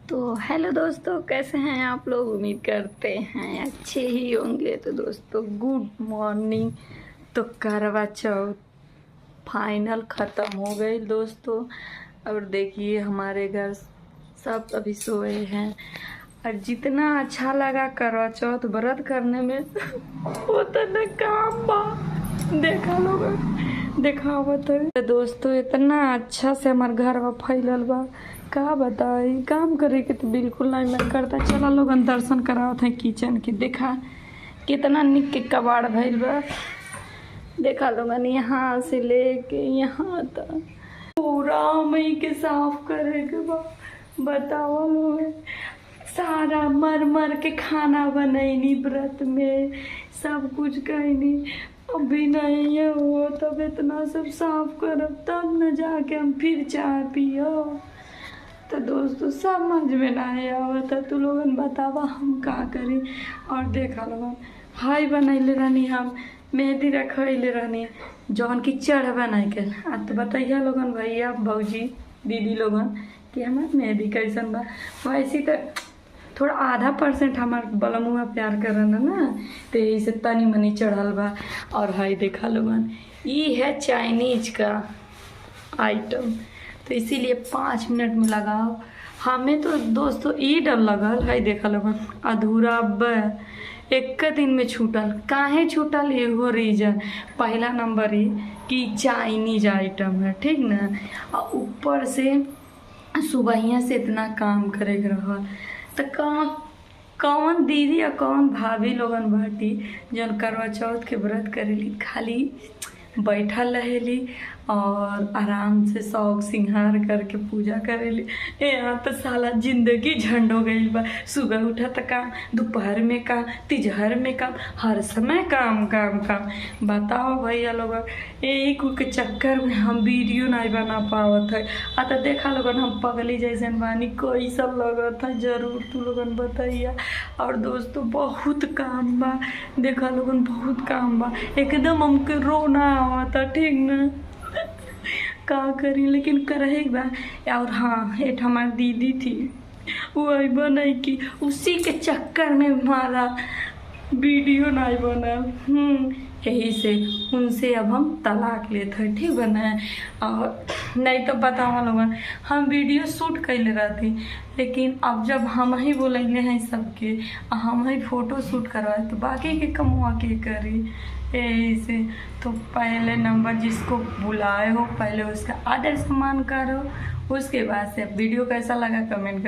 तो हेलो दोस्तों, कैसे हैं आप लोग। उम्मीद करते हैं अच्छे ही होंगे। तो दोस्तों गुड मॉर्निंग। तो करवा चौथ फाइनल ख़त्म हो गई दोस्तों। और देखिए हमारे घर सब अभी सोए हैं। और जितना अच्छा लगा करवा चौथ व्रत करने में उतना काम बा। देखा लोग देखावत है दोस्तों, इतना अच्छा से हमारे घर में फैलल बा, का बताई। काम करे के तो बिल्कुल नहीं मन करता। चला लोगन दर्शन करावत है किचन के। देखा कितना निक के कबाड़ भइल बा। देखा लोगन यहाँ से लेके यहाँ तक पूरा मई के साफ करे के बा। बताओ लोग, सारा मर मर के खाना बनैनी व्रत में, सब कुछ कैनी। अभी नहीं है वो, तब इतना सब साफ करब तब न जाके हम फिर चाय पियो। तो दोस्तों समझ में ना आवता। तू लोगन बतावा हम का करी। और देखा लोगन हाई बनैले रहनी, हम मेहंदी रखैले रहनी जौन की चढ़ बनाए के। आ तो बताइए लोगन, भैया भौजी दीदी लोगन कि हमार मेहंदी कैसन बा। वैसे तो थोड़ा आधा % हमार बलमुआ प्यार करना ना, तो यही से तनी मनी चढ़ल बा। और हाई देखा लोगन, ये है चाइनीज का आइटम, तो इसीलिए 5 मिनट में लगाओ। हमें तो दोस्तों ई डर लगल है। देखा लोगन अधूरा एक दिन में छूटल। काहे छूटल एगो रीजन, पहला नंबर ही कि चाइनीज आइटम है, ठीक ना। और ऊपर से सुबह से इतना काम करे के रहल। तो कौन दीदी या कौन भाभी लोगन बाटी जौन करवा चौथ के व्रत करेली, खाली बैठल रहेली और आराम से शौक सिंगार करके पूजा करेली। यहाँ तो साला जिंदगी झंड हो गई बा। सुबह उठा तो काम, दोपहर में काम, तिजहर में काम, हर समय काम काम काम। बताओ भैया लोग, यही कुल के चक्कर में हम वीडियो नहीं बना पावत है। तो देखा लोगन हम पगली जैसन बानी, कोई सब लगत है जरूर तू लोगन बताइया। और दोस्तों बहुत काम बा। देखा लोगन बहुत काम बा, एकदम हमके रोना आवता, ठीक ना। का करी लेकिन करे बा। और हाँ, एक हमारी दीदी थी, वो अबा नहीं की, उसी के चक्कर में हमारा वीडियो नहीं बना। यही से उनसे अब हम तलाक लेते हैं, ठीक बना। और नहीं तो बताओ लोगन, हम वीडियो शूट कैले रहती, लेकिन अब जब हम ही बोलेंगे हैं सबके, हम ही फ़ोटो शूट करवाए, तो बाकी के कमुआ के करी। यही से तो पहले नंबर जिसको बुलाए हो, पहले उसका आदर सम्मान करो, उसके बाद से वीडियो कैसा लगा कमेंट कर।